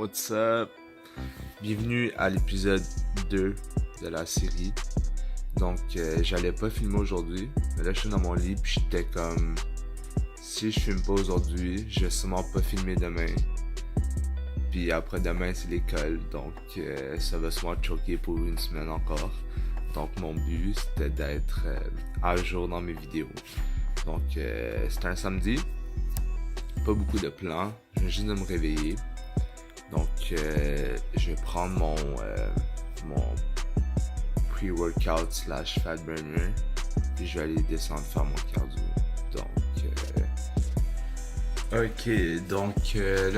What's up? Bienvenue à l'épisode 2 de la série. Donc, j'allais pas filmer aujourd'hui, mais là je suis dans mon lit puis j'étais comme... Si je filme pas aujourd'hui, je vais sûrement pas filmer demain. Puis après demain c'est l'école, donc ça va sûrement choquer pour une semaine encore. Donc mon but c'était d'être à jour dans mes vidéos. Donc c'était un samedi, pas beaucoup de plans, je viens juste de me réveiller. Donc je vais prendre mon pre-workout / fat burner, puis je vais aller descendre faire mon cardio. Donc là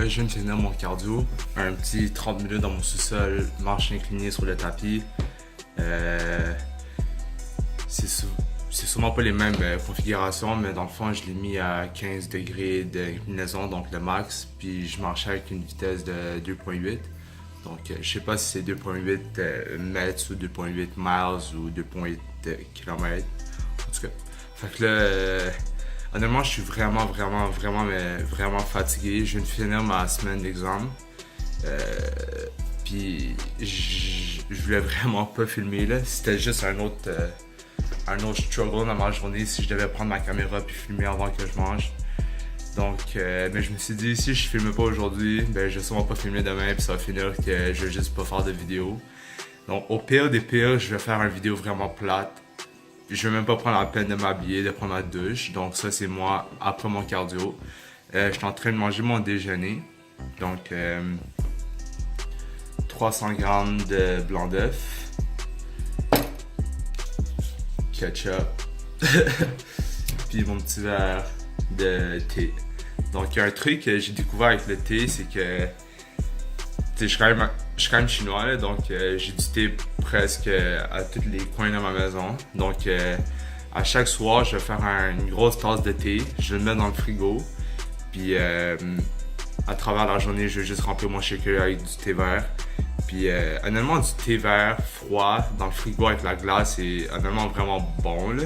je viens de finir mon cardio, un petit 30 minutes dans mon sous-sol, marche inclinée sur le tapis. C'est sûrement pas les mêmes configurations, mais dans le fond je l'ai mis à 15 degrés d'inclinaison, donc le max, puis je marchais avec une vitesse de 2.8. Donc je sais pas si c'est 2.8 mètres ou 2.8 miles ou 2.8 km. En tout cas, fait que là, honnêtement je suis vraiment fatigué. Je viens de finir ma semaine d'examen. Puis je voulais vraiment pas filmer là. C'était juste un autre struggle dans ma journée si je devais prendre ma caméra puis filmer avant que je mange. Donc, mais je me suis dit, si je filme pas aujourd'hui, ben je vais sûrement pas filmer demain puis ça va finir que je vais juste pas faire de vidéo. Donc, au pire des pires, je vais faire une vidéo vraiment plate. Je vais même pas prendre la peine de m'habiller, de prendre ma douche. Donc ça, c'est moi après mon cardio. Je suis en train de manger mon déjeuner. Donc, 300 grammes de blanc d'œuf, ketchup, puis mon petit verre de thé. Donc, un truc que j'ai découvert avec le thé, c'est que je suis quand même chinois, là, donc j'ai du thé presque à tous les coins de ma maison. Donc, à chaque soir, je vais faire une grosse tasse de thé, je le mets dans le frigo, puis à travers la journée, je vais juste remplir mon shaker avec du thé vert. Puis honnêtement, du thé vert froid dans le frigo avec la glace, c'est honnêtement vraiment bon, là.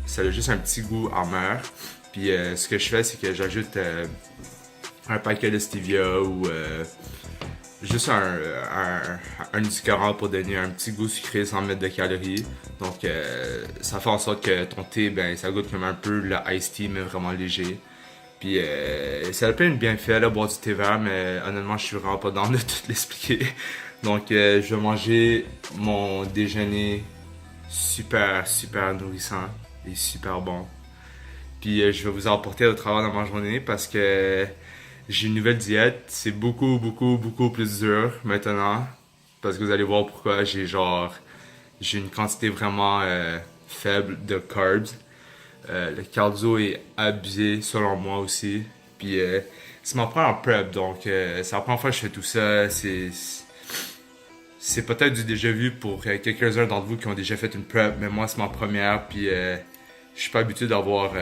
Ça a juste un petit goût amer. Puis ce que je fais, c'est que j'ajoute un paquet de stevia ou juste un édulcorant pour donner un petit goût sucré sans mettre de calories. Donc ça fait en sorte que ton thé, ben ça goûte comme un peu le iced tea, mais vraiment léger. Puis ça a plein de bienfaits là, boire du thé vert, mais honnêtement je suis vraiment pas dans de tout l'expliquer. Donc je vais manger mon déjeuner super nourrissant et super bon. Puis je vais vous apporter au travers de ma journée parce que j'ai une nouvelle diète. C'est beaucoup plus dur maintenant. Parce que vous allez voir pourquoi j'ai une quantité vraiment faible de carbs. Le cardio est abusé selon moi aussi. Puis c'est ma première prep, donc c'est la première fois que je fais tout ça. C'est peut-être du déjà vu pour quelques-uns d'entre vous qui ont déjà fait une prep, mais moi c'est ma première. Puis je suis pas habitué d'avoir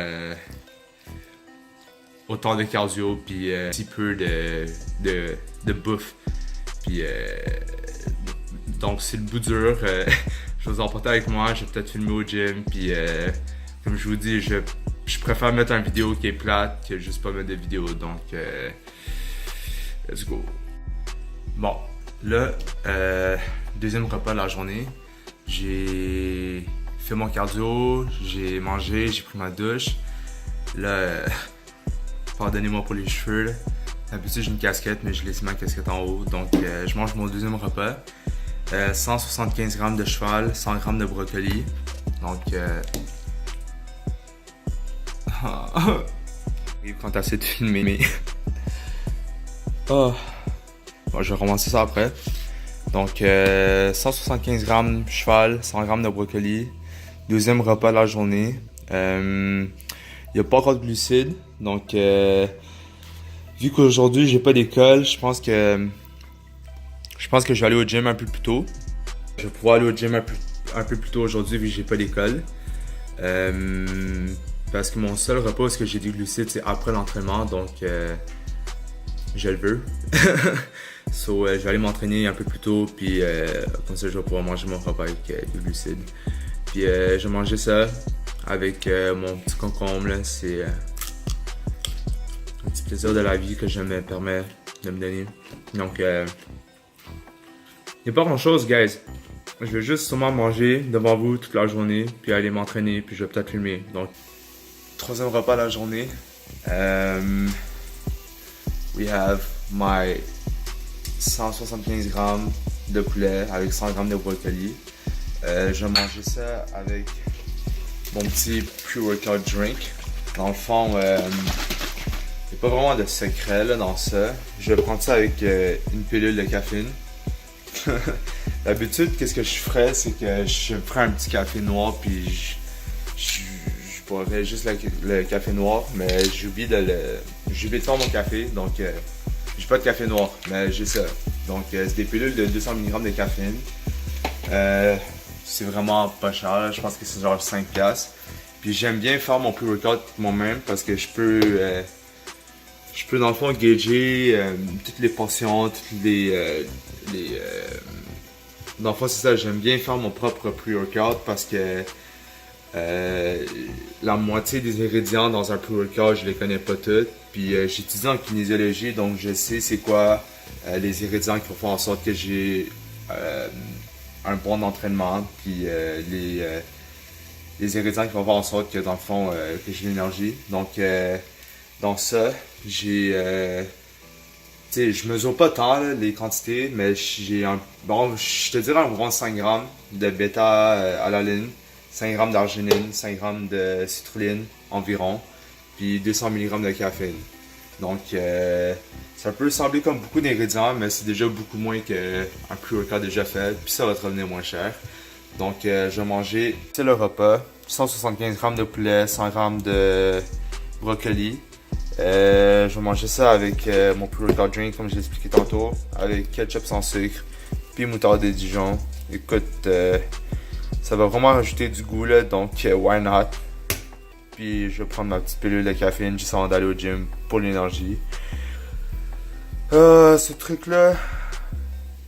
autant de cardio puis un petit peu de bouffe. Puis donc c'est le bout dur. Je vais vous emporter avec moi, je vais peut-être filmer au gym. Puis comme je vous dis, je préfère mettre une vidéo qui est plate que juste pas mettre de vidéo. Donc let's go. Bon, là, deuxième repas de la journée. J'ai fait mon cardio, j'ai mangé, j'ai pris ma douche. Là, pardonnez-moi pour les cheveux. D'habitude, j'ai une casquette, mais je laisse ma casquette en haut. Donc, je mange mon deuxième repas. 175 grammes de cheval, 100 grammes de brocoli. Donc, quand t'as assez de filmer, mais... Oh. Bon, je vais recommencer ça après. Donc, 175 grammes cheval, 100 grammes de brocoli. Deuxième repas de la journée. Il n'y a pas encore de glucides. Donc, vu qu'aujourd'hui, j'ai pas d'école, je pense que je vais aller au gym un peu plus tôt. Je vais pouvoir aller au gym un peu plus tôt aujourd'hui vu que j'ai pas d'école. Parce que mon seul repas où est-ce que j'ai des glucides, c'est après l'entraînement. Donc, je le veux. So, je vais aller m'entraîner un peu plus tôt, puis comme ça je vais pouvoir manger mon repas avec des glucides. Puis je vais manger ça avec mon petit concombre. C'est un petit plaisir de la vie que je me permets de me donner. Donc, il n'y a pas grand chose, guys. Je vais juste sûrement manger devant vous toute la journée, puis aller m'entraîner, puis je vais peut-être filmer. Donc, troisième repas de la journée. We have my 175 grammes de poulet avec 100 grammes de brocoli. Je vais manger ça avec mon petit pre-workout drink. Dans le fond, il n'y a pas vraiment de secret là, dans ça. Je vais prendre ça avec une pilule de caféine. D'habitude, qu'est-ce que je ferais, c'est que je prends un petit café noir puis je boirais juste le café noir, mais j'oublie de faire mon café, donc j'ai pas de café noir, mais j'ai ça. Donc c'est des pilules de 200 mg de caféine. C'est vraiment pas cher, là. Je pense que c'est genre 5$. Puis j'aime bien faire mon pre-workout moi-même parce que je peux dans le fond gager toutes les portions, toutes les dans le fond c'est ça, j'aime bien faire mon propre pre-workout parce que la moitié des ingrédients dans un pre-workout, je les connais pas tous. Puis j'étudie en kinésiologie, donc je sais c'est quoi les ingrédients qui vont faire en sorte que j'ai un bon entraînement. Puis les ingrédients qui vont faire en sorte que dans le fond que j'ai l'énergie. Donc dans ça, j'ai je mesure pas tant là, les quantités, mais j'ai je te dirais environ 5 grammes de bêta-alanine, 5 grammes d'arginine, 5 grammes de citrulline environ, puis 200 mg de caféine. Donc ça peut sembler comme beaucoup d'ingrédients, mais c'est déjà beaucoup moins qu'un pre-workout déjà fait, puis ça va te revenir moins cher. Donc je vais manger, c'est le repas, 175 g de poulet, 100 g de brocoli. Je vais manger ça avec mon pre-workout drink, comme je l'ai expliqué tantôt, avec ketchup sans sucre, puis moutarde de Dijon. Écoute, ça va vraiment rajouter du goût là, donc why not? Puis je vais prendre ma petite pilule de caféine juste avant d'aller au gym pour l'énergie. Ce truc là,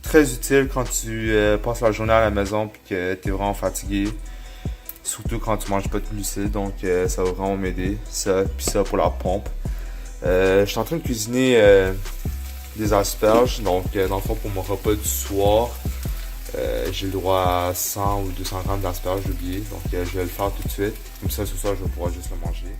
très utile quand tu passes la journée à la maison puis que tu es vraiment fatigué. Surtout quand tu manges pas de glucides, donc ça va vraiment m'aider. Ça, puis ça pour la pompe. Je suis en train de cuisiner des asperges, donc dans le fond pour mon repas du soir, j'ai le droit à 100 ou 200 grammes d'asperges, j'ai oublié, donc je vais le faire tout de suite. Comme ça, ce soir, je vais pouvoir juste le manger.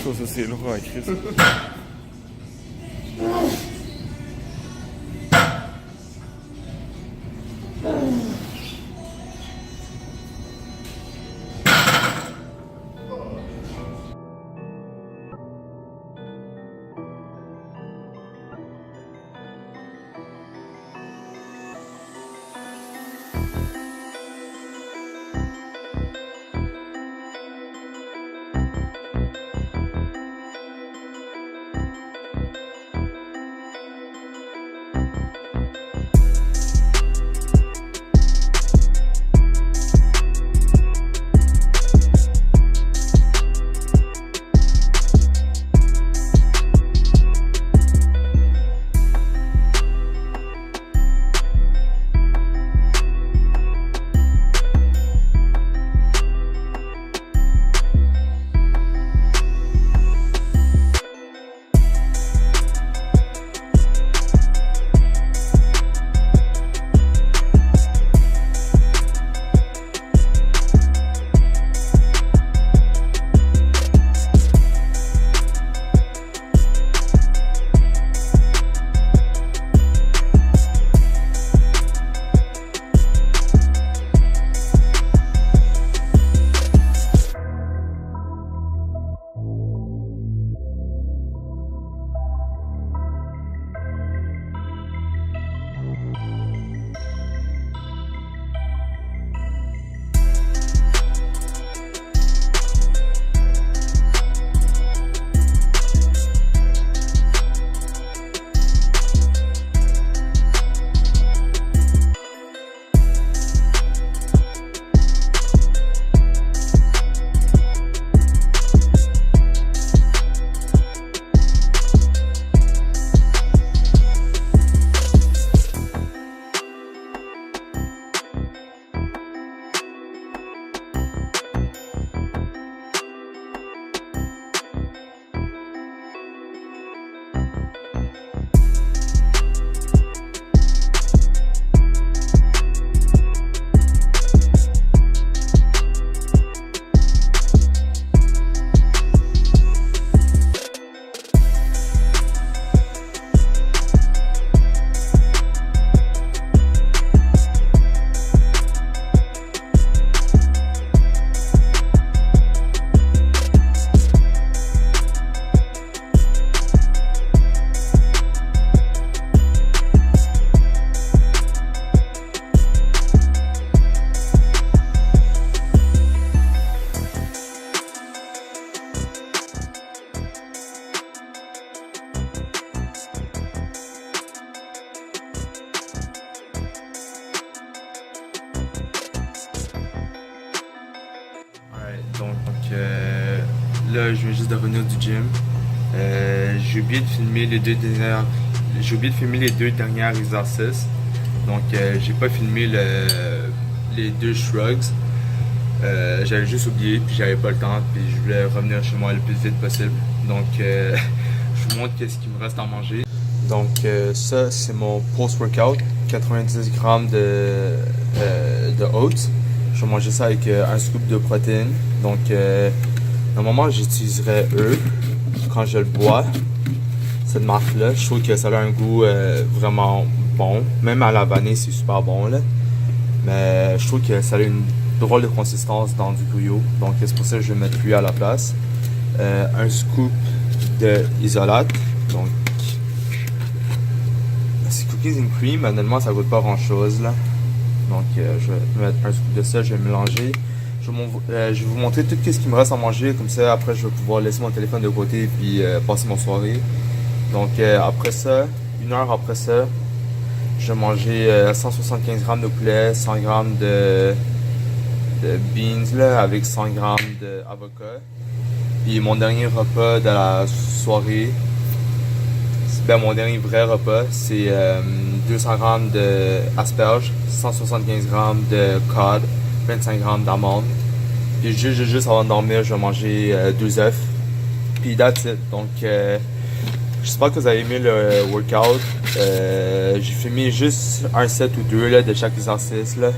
Ça c'est lourd à Chris. là, je viens juste de revenir du gym. J'ai oublié de filmer les deux derniers exercices. Donc, j'ai pas filmé les deux shrugs. J'avais juste oublié, puis j'avais pas le temps, puis je voulais revenir chez moi le plus vite possible. Donc, je vous montre qu'est-ce qu'il me reste à manger. Donc, ça, c'est mon post-workout. 90 grammes de oats. Je vais manger ça avec un scoop de protéines. Donc, normalement, j'utiliserais eux quand je le bois. Cette marque-là, je trouve que ça a un goût vraiment bon. Même à la vanille, c'est super bon, là. Mais je trouve que ça a une drôle de consistance dans du bouillot. Donc, c'est pour ça que je vais mettre lui à la place. Un scoop de isolate. Donc, c'est cookies and cream. Honnêtement, ça goûte pas grand-chose, là. Donc, je vais mettre un scoop de ça, je vais mélanger. Je vais vous montrer tout ce qui me reste à manger. Comme ça, après, je vais pouvoir laisser mon téléphone de côté et passer mon soirée. Donc, après ça, 1 heure après ça, je vais manger 175 grammes de poulet, 100 grammes de beans là, avec 100 grammes d'avocat. Puis mon dernier repas de la soirée, mon dernier vrai repas, c'est 200 grammes d'asperges, 175 grammes de cod, 25 grammes d'amandes. Puis juste avant de dormir, je vais manger 2 œufs. Puis that's it. Donc, j'espère que vous avez aimé le workout. J'ai filmé juste un set ou deux là, de chaque exercice. Là.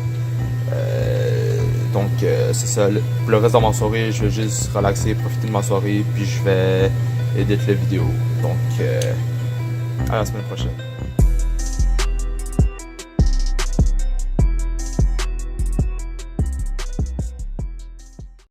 Donc, c'est ça. Pour le reste de ma soirée, je vais juste relaxer, profiter de ma soirée, puis je vais éditer la vidéo. Donc, à la semaine prochaine.